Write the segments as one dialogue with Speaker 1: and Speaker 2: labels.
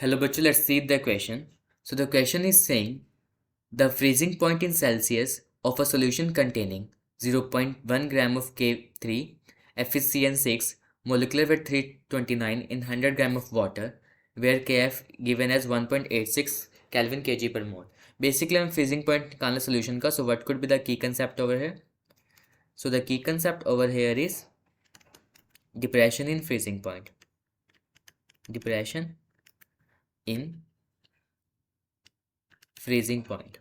Speaker 1: Hello, bachcho, let's see the question. So the question is saying the freezing point in Celsius of a solution containing 0.1 gram of K3 FeCN6 molecular weight 329 in 100 gram of water, where Kf given as 1.86 Kelvin kg per mole. Basically, हम freezing point निकालना solution का. So what could be the key concept over here? So the key concept over here is depression in freezing point. Depression in freezing point.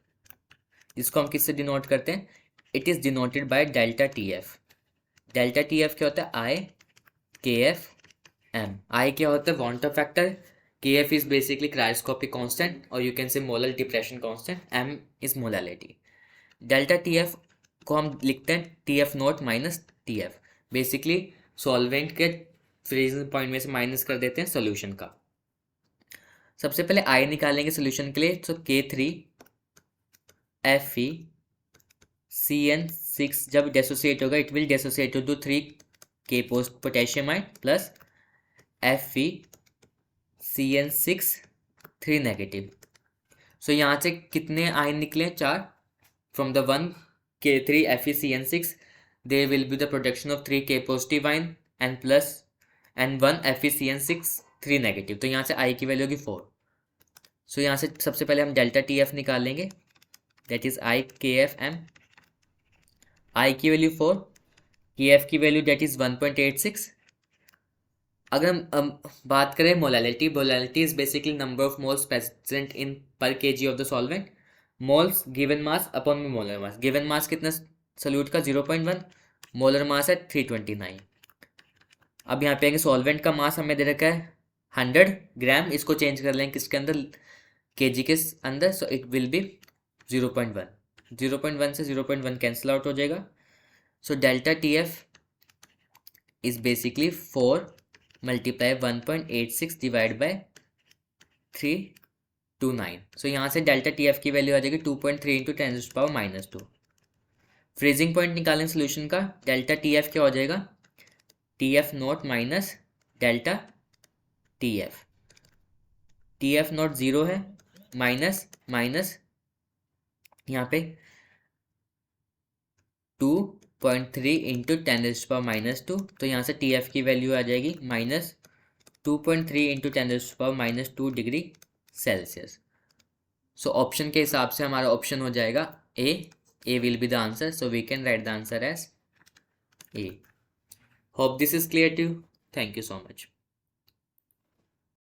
Speaker 1: इसको हम किससे denote करते हैं? It is denoted by delta T F. Delta T F क्या होता है? आई के F M. आई क्या होता है? Van't Hoff factor. K F is basically cryoscopic constant और you can say molar depression constant. M is molality. Delta T F को हम लिखते हैं T F naught minus T F. Basically solvent के फ्रीजिंग पॉइंट में से माइनस कर देते हैं सोल्यूशन का. सबसे पहले आई निकालेंगे सोल्यूशन के लिए. तो K3 FeCN6 जब डेसोसिएट होगा it will dissociate to 3 K post potassium ion plus FeCN6 3 negative. So यहाँ से कितने आयन निकले? 4. From the 1 K3 FeCN6 there will be the production of 3 K positive ion and plus and 1 FeCN6 3 negative. तो यहाँ से I की value होगी 4. सो यहाँ से सबसे पहले हम डेल्टा टी एफ निकालेंगे. दैट इज आई के एफ एम. आई की वैल्यू 4, के एफ की वैल्यू दैट इज 1.86. अगर हम बात करें molality, molality is basically number of moles present in per KG of the solvent. Moles given mass upon में मोलर मास. गिवन मास कितना सोल्यूट का? 0.1. मोलर मास है 329. अब यहाँ पे आएंगे सॉल्वेंट का मास हमें दे रखा है 100 ग्राम. इसको चेंज कर लेंगे किसके अंदर? केजी के अंदर. So it will be 0.1. 0.1 से 0.1 कैंसिल आउट हो जाएगा. So delta T F is basically 4 multiply 1.86 divide by 329. सो यहाँ से डेल्टा टी एफ की वैल्यू आ जाएगी 2.3 इंटू 10⁻². फ्रीजिंग पॉइंट निकालें सोल्यूशन का. डेल्टा टी एफ क्या हो जाएगा? T F not minus delta T F. T F not 0 है, माइनस माइनस यहाँ पे 2.3 इंटू 10⁻². तो यहाँ से टी एफ की वैल्यू आ जाएगी minus 2.3 into 10⁻² degree Celsius. So option के हिसाब से हमारा ऑप्शन हो जाएगा A will be the answer. So we can write the answer as A. Hope this is clear to you. Thank you so much.